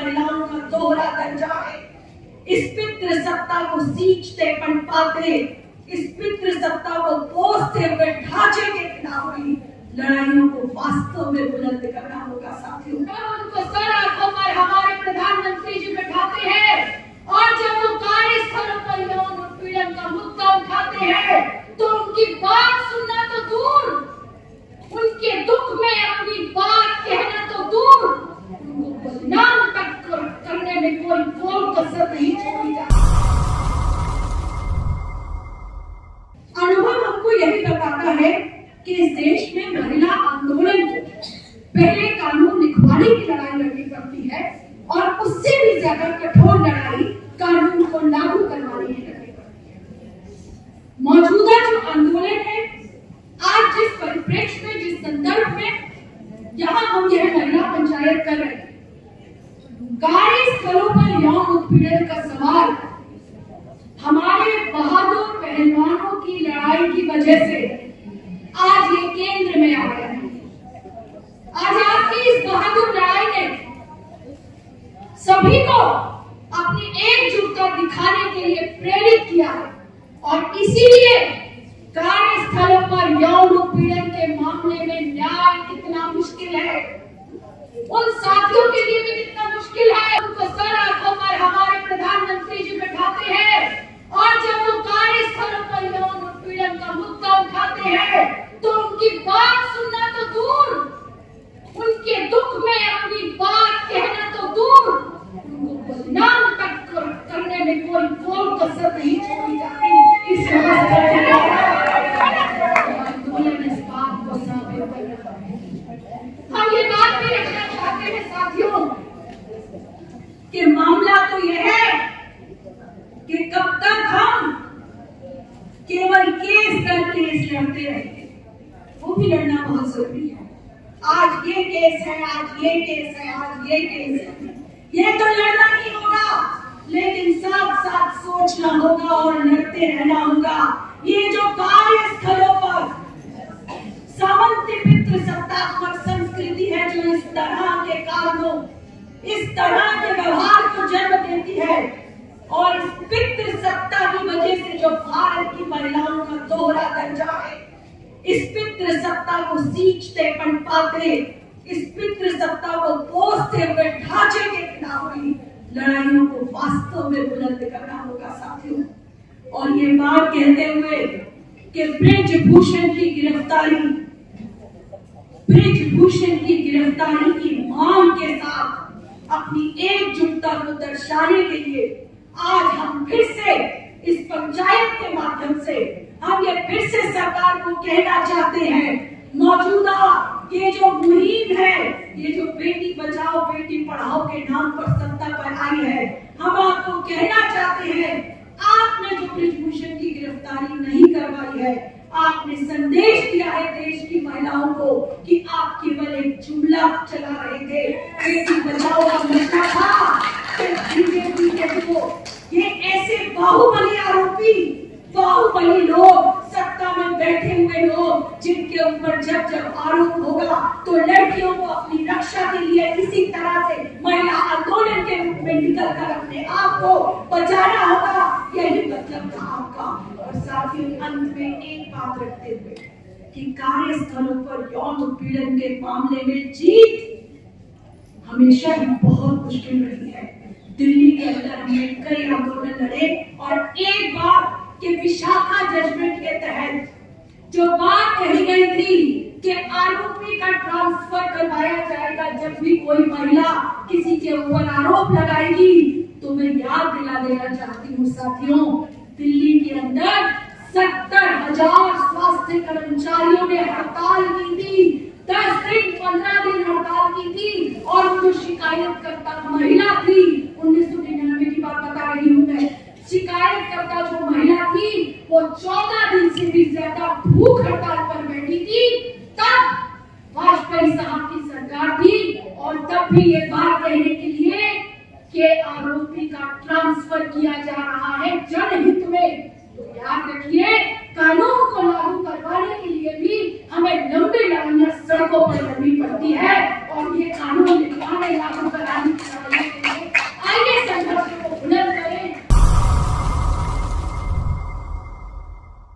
महिलाओं का दोहरा दर्जा है। इस पितृ सत्ता को सींचते पनपाते, इस पितृ सत्ता को पोसते हुए ढांचे के खिलाफ भी लड़ाइयों को वास्तव में बुलंद करना होगा साथियों। उनको सर आंखों पर हमारे प्रधानमंत्री जी बैठाते हैं और जब वो कार्यस्थलों पर यौन उत्पीड़न का मुद्दा उठाते हैं तो उनकी बात सुनना तो दूर, उनके दुख में अपनी बात कहना तो दूर, उनको बदनाम तक करने में कोई कसर नहीं छोड़ी जाती। अनुभव हमको यही बताता है कि इस देश में महिला आंदोलन को पहले कानून लिखवाने की लड़ाई लड़नी पड़ती है और उससे भी ज्यादा कठोर लड़ाई कानून को लागू करवाने की लड़नी पड़ती है। मौजूदा जो आंदोलन है, आज जिस परिप्रेक्ष्य में, जिस संदर्भ में यहाँ हम यह महिला पंचायत कर रहे हैं, कार्यस्थलों पर यौन उत्पीड़न का सवाल हमारे बहादुर पहलवानों की लड़ाई की वजह से आज ये केंद्र में आ गया है। आज आपकी इस बहादुर लड़ाई ने सभी को अपनी एकजुटता दिखाने के लिए प्रेरित किया है और इसीलिए कार्यस्थलों पर यौन उत्पीड़न के मामले में न्याय कितना मुश्किल है, उन साथियों के लिए भी कितना मुश्किल है। उनको सर आंखों पर हमारे प्रधानमंत्री जी बैठाते हैं और जब वो कार्यस्थलों पर यौन उत्पीड़न का मुद्दा उठाते हैं तो उनकी बात सुनना तो दूर, उनके दुख में अपनी बात कहना तो दूर, उनको बदनाम तक करने में कोई कसर नहीं छोड़ी जाती। इस आंदोलन इस बात को साबित कर रहा है। हम ये बात भी रखना चाहते हैं साथियों कि मामला तो यह है कि कब तक हम केवल केस दर केस लड़ते रहेंगे, वो भी लड़ना बहुत जरूरी है। आज ये केस है, आज ये केस है, आज ये केस है, ये तो लड़ना ही होगा, लेकिन साथ साथ सोचना होगा और लड़ते रहना होगा। ये जो कार्यस्थलों पर सामंती पितृ सत्तात्मक संस्कृति है जो इस तरह के कारणों, इस तरह के व्यवहार को जन्म देती है और इस पितृ सत्ता की वजह से जो भारत की महिलाओं का दोहरा दर्जा है, इस पितृ सत्ता को सींचते पनपाते, इस पितृ सत्ता को पोसते हुए ढांचे के खिलाफ भी लड़ाइयों को वास्तव में बुलंद करना होगा साथियों। और ये बात कहते हुए कि ब्रिजभूषण की गिरफ्तारी की मांग के साथ अपनी एकजुटता को दर्शाने के लिए आज हम फिर से इस पंचायत के माध्यम से हम ये फिर से सरकार को कहना चाहते हैं, मौजूदा ये जो मुहिम है, ये जो बेटी बचाओ बेटी पढ़ाओ के नाम पर सत्ता पर आई है, हम आपको कहना चाहते हैं, आपने जो ब्रिजभूषण की गिरफ्तारी नहीं करवाई है, आपने संदेश दिया है देश की महिलाओं को कि आप केवल एक जुमला चला रहे थे, बेटी बचाओ का मुद्दा था। बीजेपी के ये ऐसे बाहुबली आरोपी, बाहुबली लोग, सत्ता में बैठे हुए लोग, जिनके ऊपर जब जब आरोप होगा तो लड़कियों को अपनी रक्षा के लिए इसी तरह से महिला आंदोलन के रूप में निकल कर अपने आप को बचाना होगा, यही मतलब था आपका। और साथियों, अंत में एक बात रखते हुए कि कार्यस्थलों पर यौन उत्पीड़न के मामले में जीत हमेशा ही बहुत मुश्किल रही है। दिल्ली के अंदर हमने कई आंदोलन लड़े और एक बार कि विशाखा जजमेंट के तहत जो बात कही गई थी कि आरोपी का ट्रांसफर करवाया जाएगा, जब भी कोई महिला किसी के ऊपर आरोप लगाएगी, तो मैं याद दिला देना चाहती हूँ साथियों, दिल्ली के अंदर 70,000 स्वास्थ्य कर्मचारियों ने हड़ताल की थी, 10 दिन 15 दिन हड़ताल की थी और जो शिकायतकर्ता महिला थी, 1999 की बात बता रही हूँ मैं, शिकायतकर्ता जो महिला थी वो 14 दिन से भी ज्यादा भूख हड़ताल पर बैठी थी। तब वाजपेयी साहब की सरकार थी और तब भी ये बात कहने के लिए कि आरोपी का ट्रांसफर किया जा रहा है जनहित में, तो याद रखिए